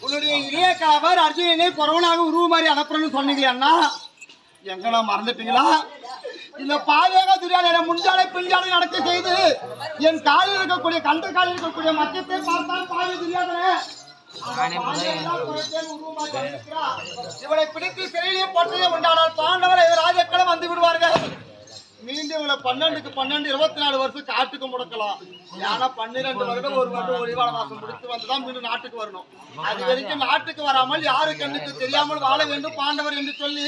உன்னுடைய இளைய கணவர் அர்ஜுனனை கொரோனாக உருவ மாதிரி அனுப்புறேன்னு சொன்னீங்களே அண்ணா, எங்கண்ணா மறந்துட்டீங்களா? இந்த பாதக துரியாத முன்சாலை பின்சாலை நடக்க செய்து என் காலில் இருக்கக்கூடிய கண்ட காலில் இருக்கக்கூடிய மத்தியத்தை பார்த்தால் பாதக துரியாதனே இவளை பிடித்து சிறையிலே போட்டதே உண்டானால் பாண்டவர் ராஜக்களும் வந்து விடுவார்கள். மீண்டும் இவங்களை 12க்கு 12 24 வருஷம் காட்டுக்கு முடக்கலாம். ஏன்னா 12 வருடம் ஒரு வருடம் ஒளிவாள வாசம் முடித்து வந்துதான் மீண்டும் நாட்டுக்கு வரணும். அது வரைக்கும் நாட்டுக்கு வராமல் யாரு கண்ணுக்கு தெரியாமல் வாழ வேண்டும் பாண்டவர் என்று சொல்லி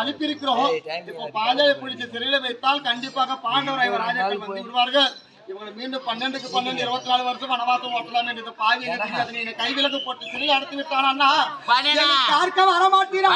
அனுப்பியிருக்கிறோம். இப்போ பாஞ்சாலை பிடிச்ச சிறையில வைத்தால் கண்டிப்பாக பாண்டவர் ராஜாக்கள் வந்து விடுவார்கள். இவங்களை மீண்டும் 12க்கு 12 24 வருஷம் வனவாசம் ஓட்டலாம் என்று பாவி அதனை கைவிலக்கு போட்டு சிறையில் அடைத்து விட்டானா பார்க்க வரமாட்டீரா?